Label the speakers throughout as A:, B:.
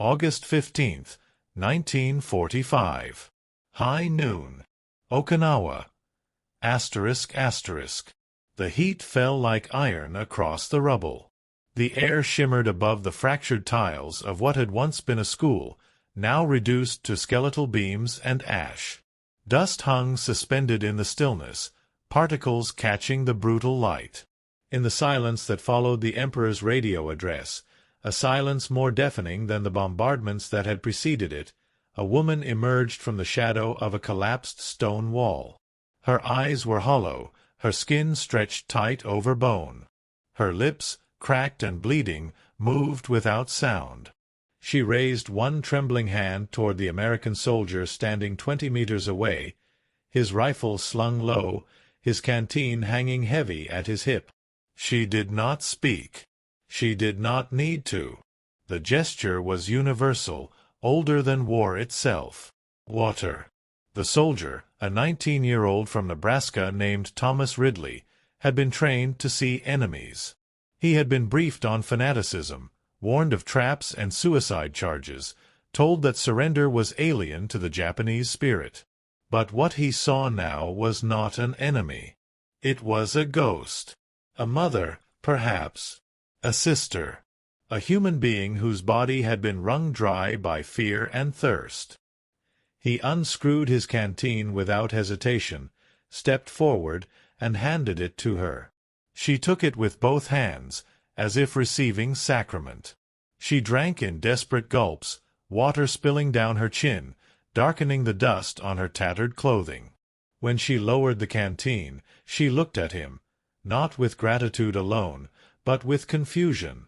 A: August 15, 1945. High noon. Okinawa. The heat fell like iron across the rubble. The air shimmered above the fractured tiles of what had once been a school, now reduced to skeletal beams and ash. Dust hung suspended in the stillness, particles catching the brutal light. In the silence that followed the Emperor's radio address, a silence more deafening than the bombardments that had preceded it, a woman emerged from the shadow of a collapsed stone wall. Her eyes were hollow, her skin stretched tight over bone. Her lips, cracked and bleeding, moved without sound. She raised one trembling hand toward the American soldier standing 20 meters away, his rifle slung low, his canteen hanging heavy at his hip. She did not speak. She did not need to. The gesture was universal, older than war itself. Water. The soldier, a 19-year-old from Nebraska named Thomas Ridley, had been trained to see enemies. He had been briefed on fanaticism, warned of traps and suicide charges, told that surrender was alien to the Japanese spirit. But what he saw now was not an enemy. It was a ghost. A mother, perhaps. A sister. A human being whose body had been wrung dry by fear and thirst. He unscrewed his canteen without hesitation, stepped forward, and handed it to her. She took it with both hands, as if receiving sacrament. She drank in desperate gulps, water spilling down her chin, darkening the dust on her tattered clothing. When she lowered the canteen, she looked at him, not with gratitude alone, but with confusion,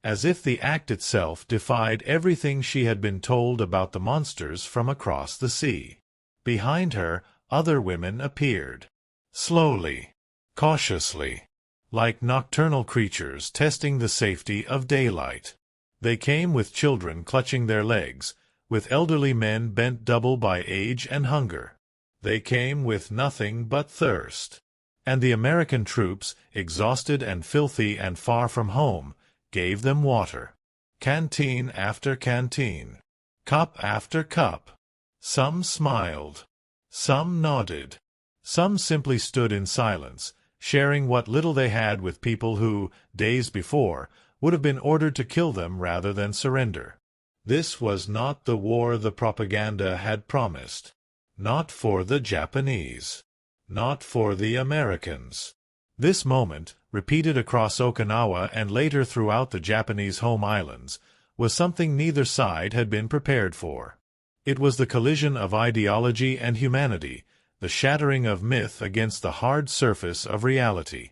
A: as if the act itself defied everything she had been told about the monsters from across the sea. Behind her, other women appeared. Slowly, cautiously, like nocturnal creatures testing the safety of daylight. They came with children clutching their legs, with elderly men bent double by age and hunger. They came with nothing but thirst. And the American troops, exhausted and filthy and far from home, gave them water. Canteen after canteen. Cup after cup. Some smiled. Some nodded. Some simply stood in silence, sharing what little they had with people who, days before, would have been ordered to kill them rather than surrender. This was not the war the propaganda had promised. Not for the Japanese. Not for the Americans. This moment, repeated across Okinawa and later throughout the Japanese home islands, was something neither side had been prepared for. It was the collision of ideology and humanity, the shattering of myth against the hard surface of reality.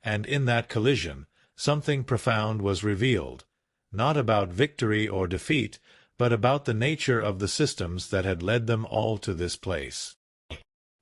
A: And in that collision, something profound was revealed, not about victory or defeat, but about the nature of the systems that had led them all to this place.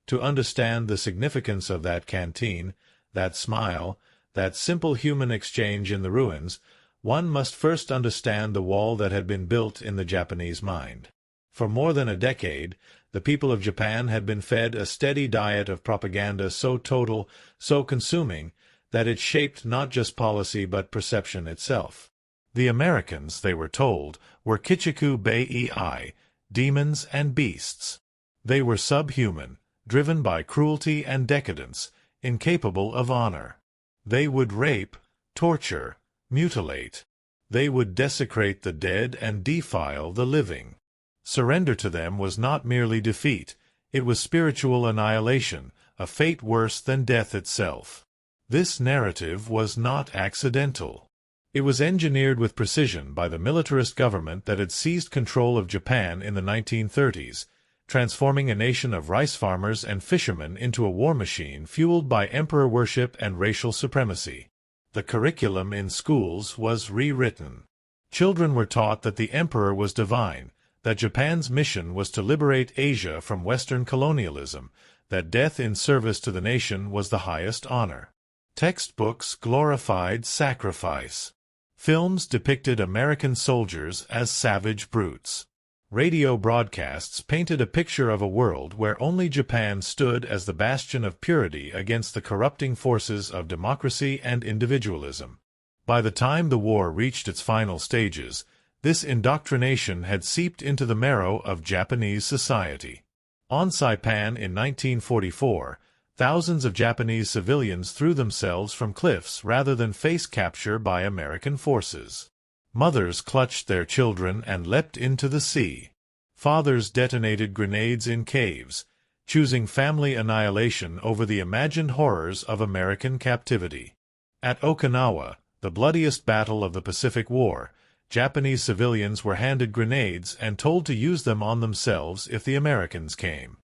A: To understand the significance of that canteen, that smile, that simple human exchange in the ruins, one must first understand the wall that had been built in the Japanese mind. For more than a decade, the people of Japan had been fed a steady diet of propaganda so total, so consuming, that it shaped not just policy but perception itself. The Americans, they were told, were Kichiku Bei, demons and beasts. They were subhuman, driven by cruelty and decadence, incapable of honor. They would rape, torture, mutilate. They would desecrate the dead and defile the living. Surrender to them was not merely defeat, it was spiritual annihilation, a fate worse than death itself. This narrative was not accidental. It was engineered with precision by the militarist government that had seized control of Japan in the 1930s, transforming a nation of rice farmers and fishermen into a war machine fueled by emperor worship and racial supremacy. The curriculum in schools was rewritten. Children were taught that the emperor was divine, that Japan's mission was to liberate Asia from Western colonialism, that death in service to the nation was the highest honor. Textbooks glorified sacrifice. Films depicted American soldiers as savage brutes. Radio broadcasts painted a picture of a world where only Japan stood as the bastion of purity against the corrupting forces of democracy and individualism. By the time the war reached its final stages, This indoctrination had seeped into the marrow of Japanese society. On Saipan in 1944, thousands of Japanese civilians threw themselves from cliffs rather than face capture by American forces. Mothers clutched their children and leapt into the sea. Fathers detonated grenades in caves, choosing family annihilation over the imagined horrors of American captivity. At Okinawa, the bloodiest battle of the Pacific War, Japanese civilians were handed grenades and told to use them on themselves if the Americans came.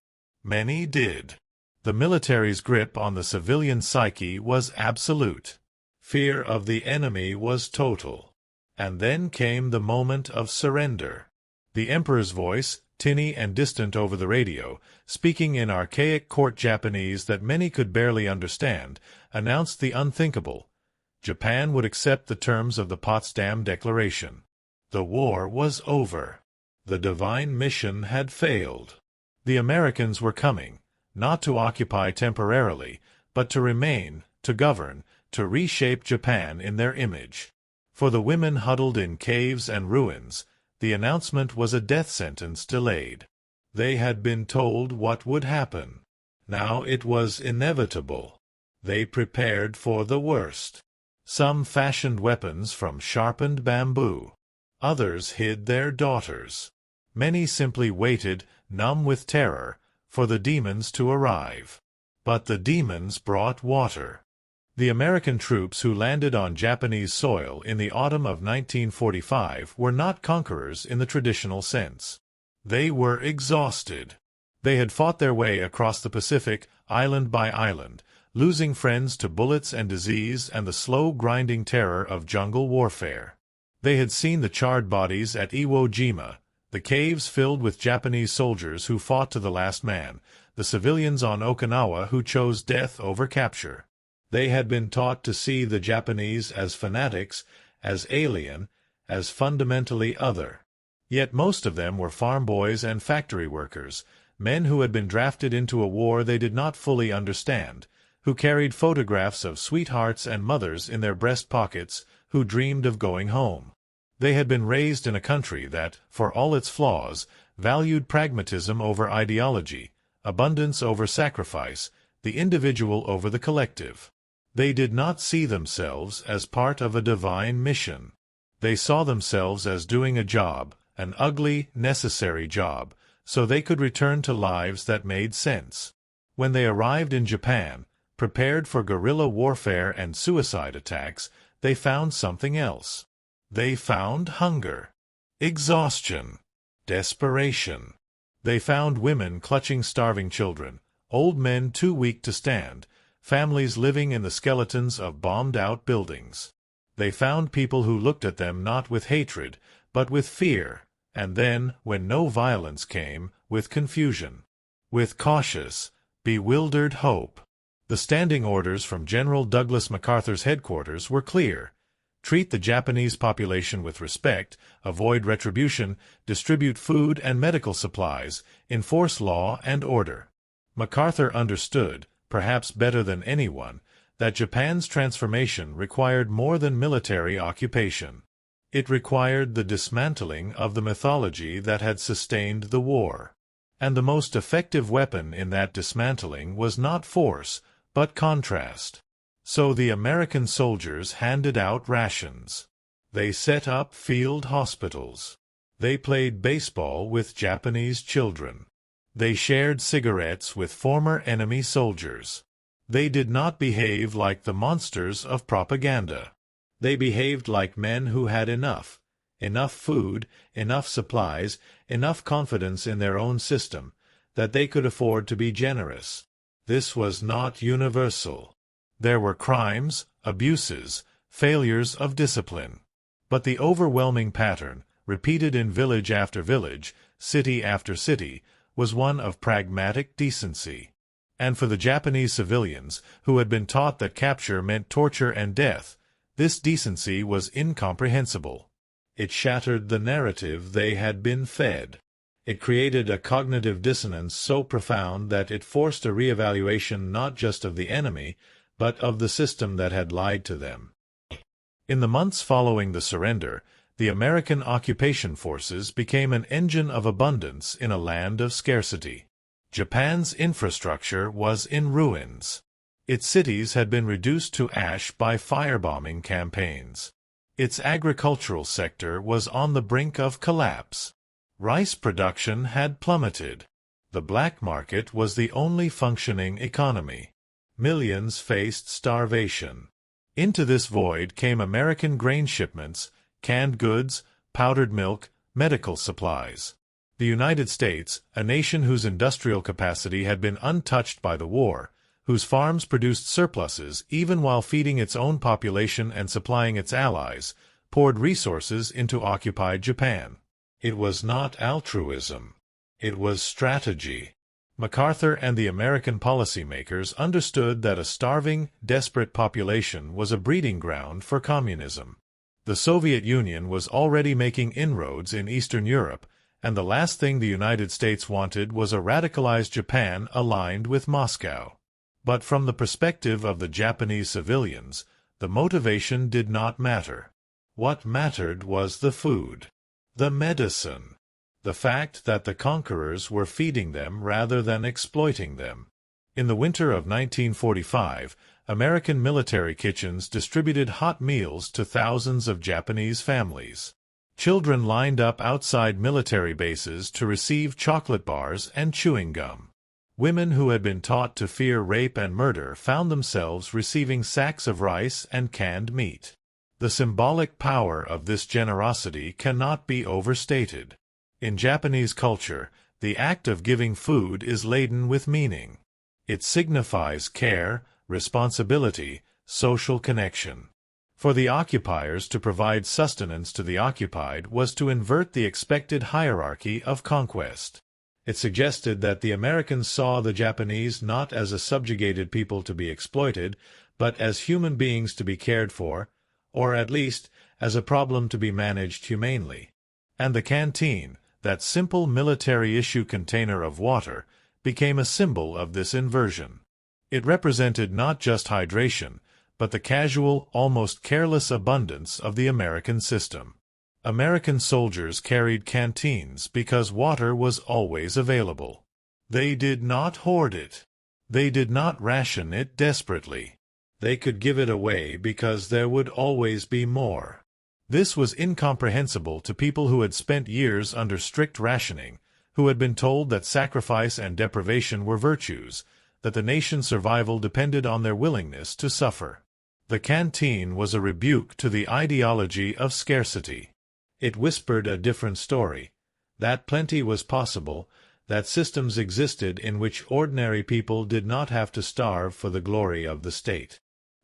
A: Many did. The military's grip on the civilian psyche was absolute. Fear of the enemy was total. And then came the moment of surrender. The emperor's voice, tinny and distant over the radio, speaking in archaic court Japanese that many could barely understand, announced the unthinkable. Japan would accept the terms of the Potsdam Declaration. The war was over. The divine mission had failed. The Americans were coming, not to occupy temporarily, but to remain, to govern, to reshape Japan in their image. For the women huddled in caves and ruins, the announcement was a death sentence delayed. They had been told what would happen. Now it was inevitable. They prepared for the worst. Some fashioned weapons from sharpened bamboo. Others hid their daughters. Many simply waited, numb with terror, for the demons to arrive. But the demons brought water. The American troops who landed on Japanese soil in the autumn of 1945 were not conquerors in the traditional sense. They were exhausted. They had fought their way across the Pacific, island by island, losing friends to bullets and disease and the slow grinding terror of jungle warfare. They had seen the charred bodies at Iwo Jima, the caves filled with Japanese soldiers who fought to the last man, the civilians on Okinawa who chose death over capture. They had been taught to see the Japanese as fanatics, as alien, as fundamentally other. Yet most of them were farm boys and factory workers, men who had been drafted into a war they did not fully understand, who carried photographs of sweethearts and mothers in their breast pockets, who dreamed of going home. They had been raised in a country that, for all its flaws, valued pragmatism over ideology, abundance over sacrifice, the individual over the collective. They did not see themselves as part of a divine mission. They saw themselves as doing a job, an ugly, necessary job, so they could return to lives that made sense. When they arrived in Japan, prepared for guerrilla warfare and suicide attacks, they found something else. They found hunger, exhaustion, desperation. They found women clutching starving children, old men too weak to stand, families living in the skeletons of bombed-out buildings. They found people who looked at them not with hatred, but with fear, and then, when no violence came, with confusion, with cautious, bewildered hope. The standing orders from General Douglas MacArthur's headquarters were clear. Treat the Japanese population with respect, avoid retribution, distribute food and medical supplies, enforce law and order. MacArthur understood, perhaps better than anyone, that Japan's transformation required more than military occupation. It required the dismantling of the mythology that had sustained the war. And the most effective weapon in that dismantling was not force, but contrast. So the American soldiers handed out rations. They set up field hospitals. They played baseball with Japanese children. They shared cigarettes with former enemy soldiers. They did not behave like the monsters of propaganda. They behaved like men who had enough food, enough supplies, enough confidence in their own system, that they could afford to be generous. This was not universal. There were crimes, abuses, failures of discipline. But the overwhelming pattern, repeated in village after village, city after city, was one of pragmatic decency. And for the Japanese civilians, who had been taught that capture meant torture and death, this decency was incomprehensible. It shattered the narrative they had been fed. It created a cognitive dissonance so profound that it forced a reevaluation not just of the enemy, but of the system that had lied to them. In the months following the surrender, The American occupation forces became an engine of abundance in a land of scarcity. Japan's infrastructure was in ruins. Its cities had been reduced to ash by firebombing campaigns. Its agricultural sector was on the brink of collapse. Rice production had plummeted. The black market was the only functioning economy. Millions faced starvation. Into this void came American grain shipments, canned goods, powdered milk, medical supplies. The United States, a nation whose industrial capacity had been untouched by the war, whose farms produced surpluses even while feeding its own population and supplying its allies, poured resources into occupied Japan. It was not altruism. It was strategy. MacArthur and the American policymakers understood that a starving, desperate population was a breeding ground for communism. The Soviet Union was already making inroads in Eastern Europe, and the last thing the United States wanted was a radicalized Japan aligned with Moscow. But from the perspective of the Japanese civilians, the motivation did not matter. What mattered was the food, the medicine, the fact that the conquerors were feeding them rather than exploiting them. In the winter of 1945, American military kitchens distributed hot meals to thousands of Japanese families. Children lined up outside military bases to receive chocolate bars and chewing gum. Women who had been taught to fear rape and murder found themselves receiving sacks of rice and canned meat. The symbolic power of this generosity cannot be overstated. In Japanese culture, the act of giving food is laden with meaning. It signifies care, responsibility, social connection. For the occupiers to provide sustenance to the occupied was to invert the expected hierarchy of conquest. It suggested that the Americans saw the Japanese not as a subjugated people to be exploited, but as human beings to be cared for, or at least as a problem to be managed humanely. And the canteen, that simple military-issue container of water, became a symbol of this inversion. It represented not just hydration, but the casual, almost careless abundance of the American system. American soldiers carried canteens because water was always available. They did not hoard it. They did not ration it desperately. They could give it away because there would always be more. This was incomprehensible to people who had spent years under strict rationing, who had been told that sacrifice and deprivation were virtues, that the nation's survival depended on their willingness to suffer. The canteen was a rebuke to the ideology of scarcity. It whispered a different story, that plenty was possible, that systems existed in which ordinary people did not have to starve for the glory of the state.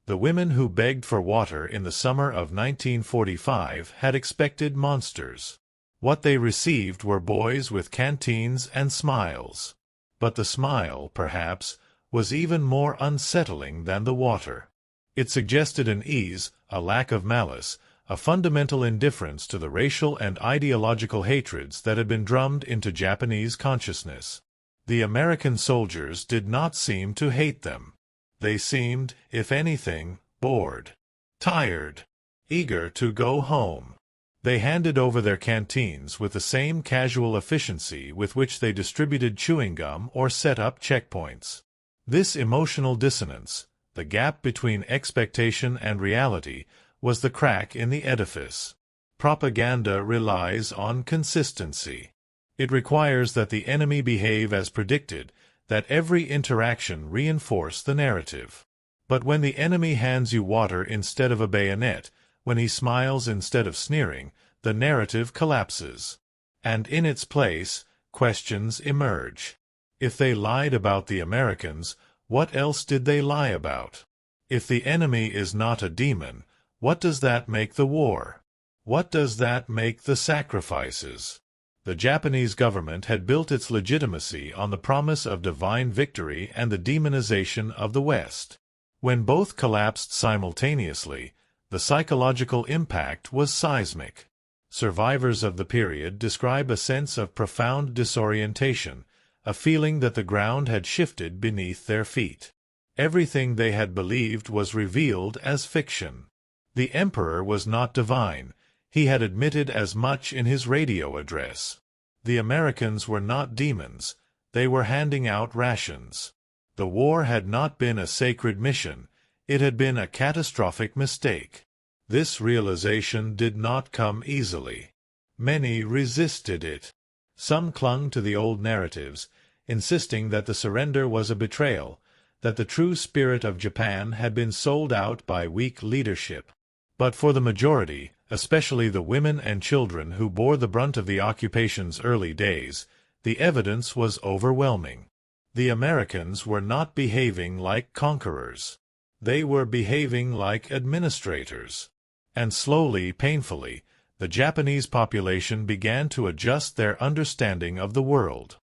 A: The women who begged for water in the summer of 1945 had expected monsters. What they received were boys with canteens and smiles. But the smile, perhaps, was even more unsettling than the water. It suggested an ease, a lack of malice, a fundamental indifference to the racial and ideological hatreds that had been drummed into Japanese consciousness. The American soldiers did not seem to hate them. They seemed, if anything, bored, tired, eager to go home. They handed over their canteens with the same casual efficiency with which they distributed chewing gum or set up checkpoints. This emotional dissonance, the gap between expectation and reality, was the crack in the edifice. Propaganda relies on consistency. It requires that the enemy behave as predicted, that every interaction reinforce the narrative. But when the enemy hands you water instead of a bayonet, when he smiles instead of sneering, the narrative collapses. And in its place, questions emerge. If they lied about the Americans, what else did they lie about? If the enemy is not a demon, what does that make the war? What does that make the sacrifices? The Japanese government had built its legitimacy on the promise of divine victory and the demonization of the West. When both collapsed simultaneously, the psychological impact was seismic. Survivors of the period describe a sense of profound disorientation, a feeling that the ground had shifted beneath their feet. Everything they had believed was revealed as fiction. The emperor was not divine. He had admitted as much in his radio address. The Americans were not demons. They were handing out rations. The war had not been a sacred mission. It had been a catastrophic mistake. This realization did not come easily. Many resisted it. Some clung to the old narratives, insisting that the surrender was a betrayal, that the true spirit of Japan had been sold out by weak leadership. But for the majority, especially the women and children who bore the brunt of the occupation's early days, the evidence was overwhelming. The Americans were not behaving like conquerors. They were behaving like administrators. And slowly, painfully, the Japanese population began to adjust their understanding of the world.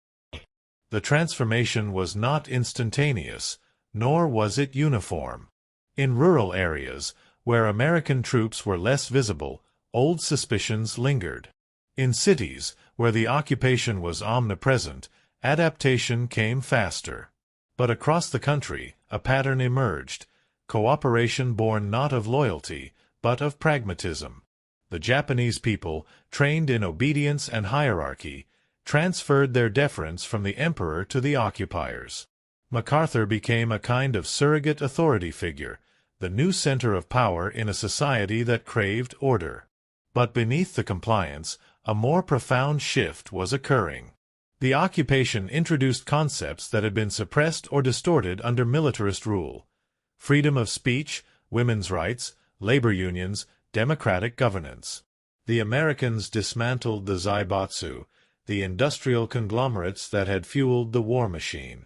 A: The transformation was not instantaneous, nor was it uniform. In rural areas, where American troops were less visible, old suspicions lingered. In cities, where the occupation was omnipresent, adaptation came faster. But across the country, a pattern emerged, cooperation born not of loyalty, but of pragmatism. The Japanese people, trained in obedience and hierarchy, transferred their deference from the emperor to the occupiers. MacArthur became a kind of surrogate authority figure, the new center of power in a society that craved order. But beneath the compliance, a more profound shift was occurring. The occupation introduced concepts that had been suppressed or distorted under militarist rule: freedom of speech, women's rights, labor unions, democratic governance. The Americans dismantled the zaibatsu, the industrial conglomerates that had fueled the war machine.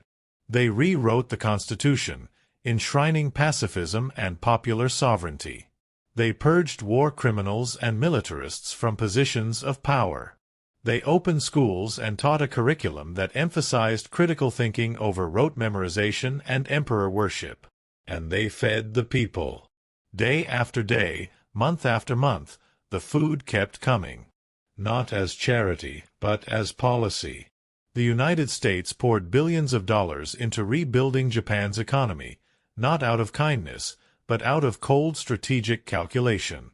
A: They rewrote the Constitution, enshrining pacifism and popular sovereignty. They purged war criminals and militarists from positions of power. They opened schools and taught a curriculum that emphasized critical thinking over rote memorization and emperor worship. And they fed the people. Day after day, month after month, the food kept coming. Not as charity, but as policy. The United States poured billions of dollars into rebuilding Japan's economy, not out of kindness, but out of cold strategic calculation.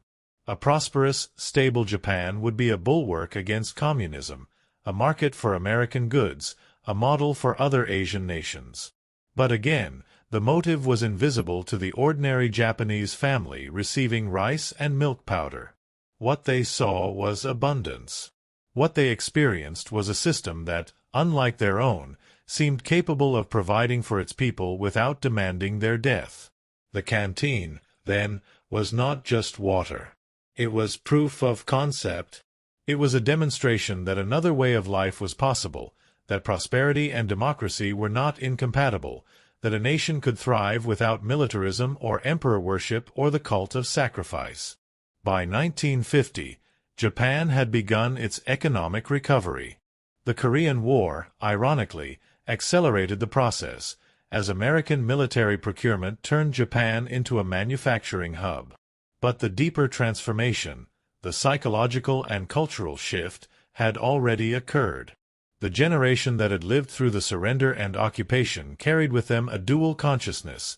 A: A prosperous, stable Japan would be a bulwark against communism, a market for American goods, a model for other Asian nations. But again, the motive was invisible to the ordinary Japanese family receiving rice and milk powder. What they saw was abundance. What they experienced was a system that, unlike their own, seemed capable of providing for its people without demanding their death. The canteen, then, was not just water. It was proof of concept. It was a demonstration that another way of life was possible, that prosperity and democracy were not incompatible, that a nation could thrive without militarism or emperor worship or the cult of sacrifice. By 1950, Japan had begun its economic recovery. The Korean War, ironically, accelerated the process, as American military procurement turned Japan into a manufacturing hub. But the deeper transformation, the psychological and cultural shift, had already occurred. The generation that had lived through the surrender and occupation carried with them a dual consciousness,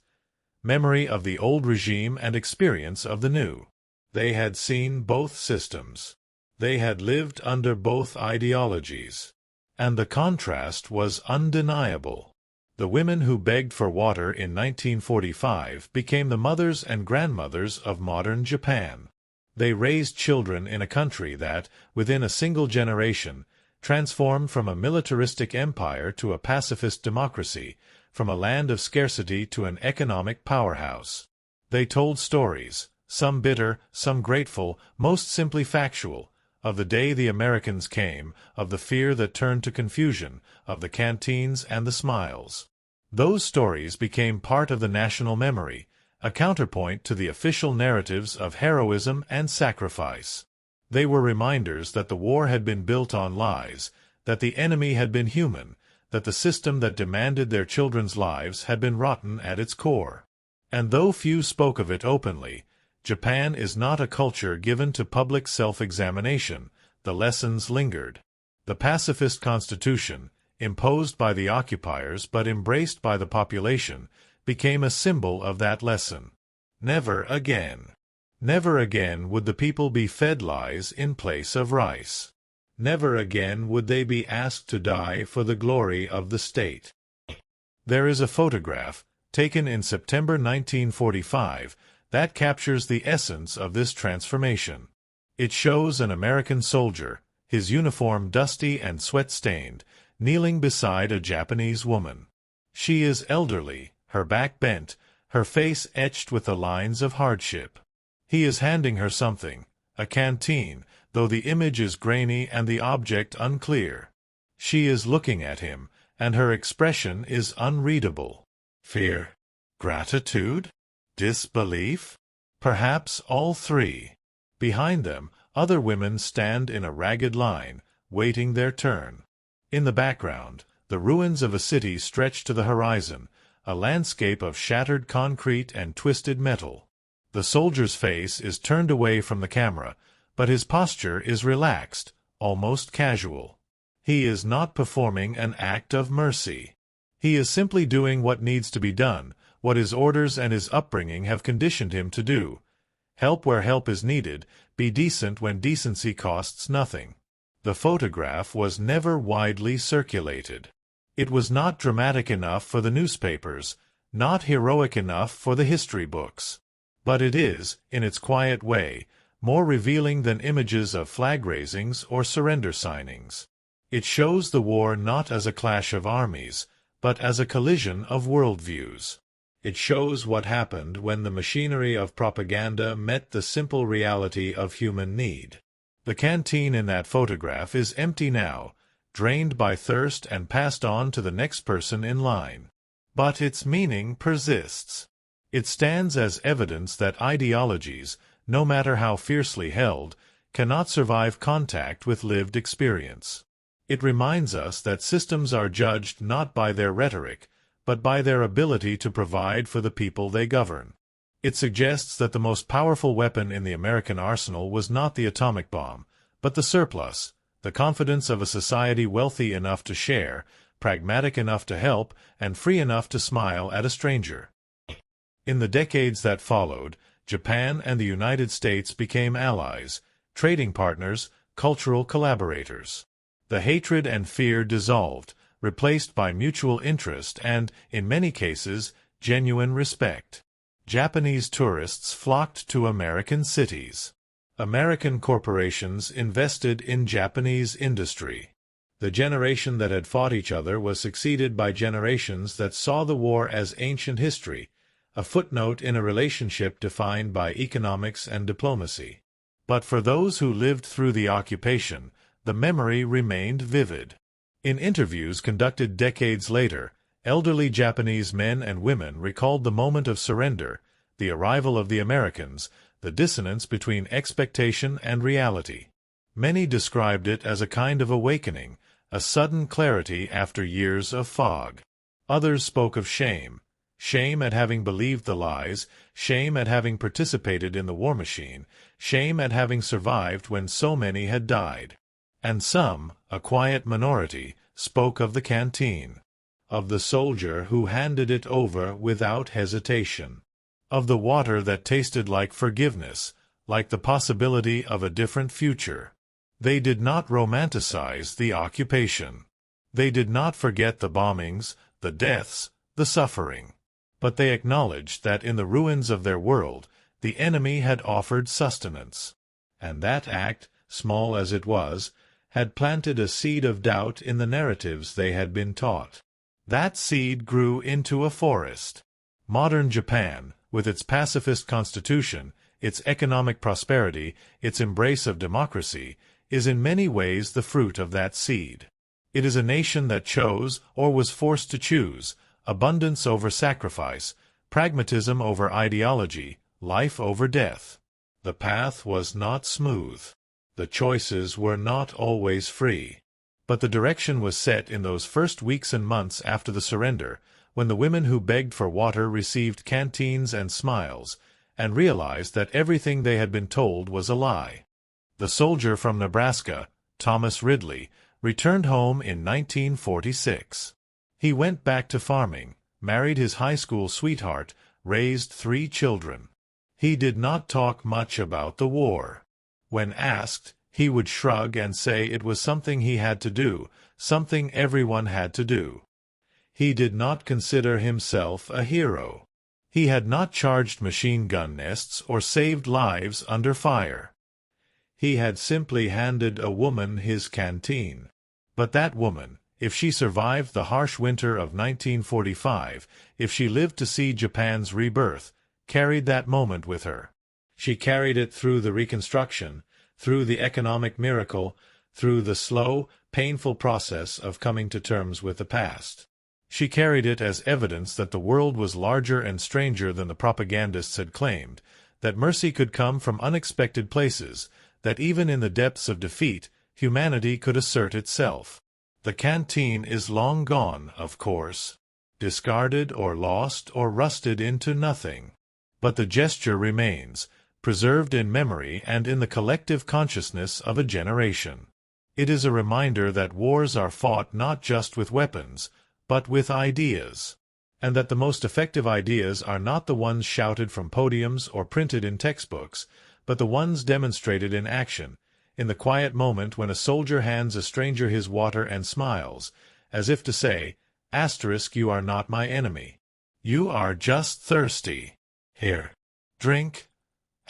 A: memory of the old regime and experience of the new. They had seen both systems. They had lived under both ideologies. And the contrast was undeniable. The women who begged for water in 1945 became the mothers and grandmothers of modern Japan. They raised children in a country that, within a single generation, transformed from a militaristic empire to a pacifist democracy, from a land of scarcity to an economic powerhouse. They told stories, some bitter, some grateful, most simply factual, of the day the Americans came, of the fear that turned to confusion, of the canteens and the smiles. Those stories became part of the national memory, a counterpoint to the official narratives of heroism and sacrifice. They were reminders that the war had been built on lies, that the enemy had been human, that the system that demanded their children's lives had been rotten at its core. And though few spoke of it openly, Japan is not a culture given to public self-examination. The lessons lingered. The pacifist constitution, imposed by the occupiers but embraced by the population, became a symbol of that lesson. Never again. Never again would the people be fed lies in place of rice. Never again would they be asked to die for the glory of the state. There is a photograph, taken in September 1945, that captures the essence of this transformation. It shows an American soldier, his uniform dusty and sweat-stained, kneeling beside a Japanese woman. She is elderly, her back bent, her face etched with the lines of hardship. He is handing her something, a canteen, though the image is grainy and the object unclear. She is looking at him, and her expression is unreadable. Fear? Gratitude? Disbelief? Perhaps all three. Behind them, other women stand in a ragged line, waiting their turn. In the background, the ruins of a city stretch to the horizon, a landscape of shattered concrete and twisted metal. The soldier's face is turned away from the camera, but his posture is relaxed, almost casual. He is not performing an act of mercy. He is simply doing what needs to be done, what his orders and his upbringing have conditioned him to do. Help where help is needed, be decent when decency costs nothing. The photograph was never widely circulated. It was not dramatic enough for the newspapers, not heroic enough for the history books. But it is, in its quiet way, more revealing than images of flag raisings or surrender signings. It shows the war not as a clash of armies, but as a collision of worldviews. It shows what happened when the machinery of propaganda met the simple reality of human need. The canteen in that photograph is empty now, drained by thirst and passed on to the next person in line. But its meaning persists. It stands as evidence that ideologies, no matter how fiercely held, cannot survive contact with lived experience. It reminds us that systems are judged not by their rhetoric, but by their ability to provide for the people they govern. It suggests that the most powerful weapon in the American arsenal was not the atomic bomb, but the surplus, the confidence of a society wealthy enough to share, pragmatic enough to help, and free enough to smile at a stranger. In the decades that followed, Japan and the United States became allies, trading partners, cultural collaborators. The hatred and fear dissolved, replaced by mutual interest and, in many cases, genuine respect. Japanese tourists flocked to American cities. American corporations invested in Japanese industry. The generation that had fought each other was succeeded by generations that saw the war as ancient history, a footnote in a relationship defined by economics and diplomacy. But for those who lived through the occupation, the memory remained vivid. In interviews conducted decades later, elderly Japanese men and women recalled the moment of surrender, the arrival of the Americans, the dissonance between expectation and reality. Many described it as a kind of awakening, a sudden clarity after years of fog. Others spoke of shame. Shame at having believed the lies, shame at having participated in the war machine, shame at having survived when so many had died. And some, a quiet minority, spoke of the canteen, of the soldier who handed it over without hesitation, of the water that tasted like forgiveness, like the possibility of a different future. They did not romanticize the occupation. They did not forget the bombings, the deaths, the suffering. But they acknowledged that in the ruins of their world, the enemy had offered sustenance. And that act, small as it was, had planted a seed of doubt in the narratives they had been taught. That seed grew into a forest. Modern Japan, with its pacifist constitution, its economic prosperity, its embrace of democracy, is in many ways the fruit of that seed. It is a nation that chose, or was forced to choose, abundance over sacrifice, pragmatism over ideology, life over death. The path was not smooth. The choices were not always free. But the direction was set in those first weeks and months after the surrender, when the women who begged for water received canteens and smiles, and realized that everything they had been told was a lie. The soldier from Nebraska, Thomas Ridley, returned home in 1946. He went back to farming, married his high school sweetheart, raised 3 children. He did not talk much about the war. When asked, he would shrug and say it was something he had to do, something everyone had to do. He did not consider himself a hero. He had not charged machine gun nests or saved lives under fire. He had simply handed a woman his canteen. But that woman, if she survived the harsh winter of 1945, if she lived to see Japan's rebirth, carried that moment with her. She carried it through the reconstruction, through the economic miracle, through the slow, painful process of coming to terms with the past. She carried it as evidence that the world was larger and stranger than the propagandists had claimed, that mercy could come from unexpected places, that even in the depths of defeat, humanity could assert itself. The canteen is long gone, of course, discarded or lost or rusted into nothing. But the gesture remains, preserved in memory and in the collective consciousness of a generation. It is a reminder that wars are fought not just with weapons, but with ideas, and that the most effective ideas are not the ones shouted from podiums or printed in textbooks, but the ones demonstrated in action, in the quiet moment when a soldier hands a stranger his water and smiles, as if to say, *, you are not my enemy. You are just thirsty. Here, drink, *.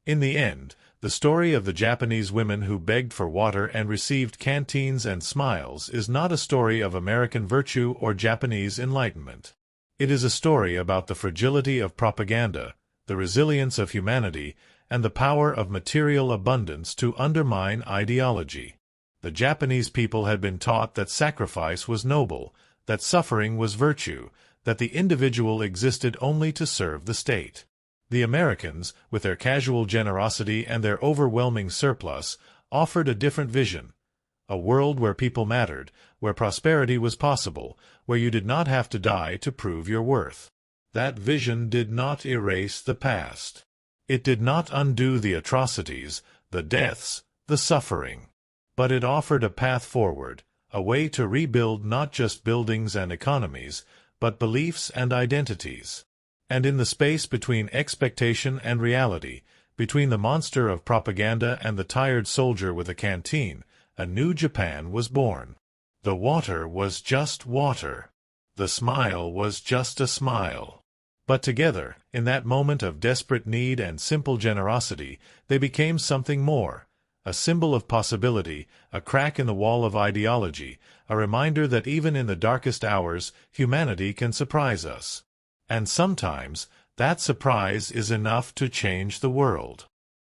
A: In the end, the story of the Japanese women who begged for water and received canteens and smiles is not a story of American virtue or Japanese enlightenment. It is a story about the fragility of propaganda, the resilience of humanity, and the power of material abundance to undermine ideology. The Japanese people had been taught that sacrifice was noble, that suffering was virtue, that the individual existed only to serve the state. The Americans, with their casual generosity and their overwhelming surplus, offered a different vision. A world where people mattered, where prosperity was possible, where you did not have to die to prove your worth. That vision did not erase the past. It did not undo the atrocities, the deaths, the suffering. But it offered a path forward, a way to rebuild not just buildings and economies, but beliefs and identities. And in the space between expectation and reality, between the monster of propaganda and the tired soldier with a canteen, a new Japan was born. The water was just water. The smile was just a smile. But together, in that moment of desperate need and simple generosity, they became something more, a symbol of possibility, a crack in the wall of ideology, a reminder that even in the darkest hours, humanity can surprise us. And sometimes, that surprise is enough to change the world.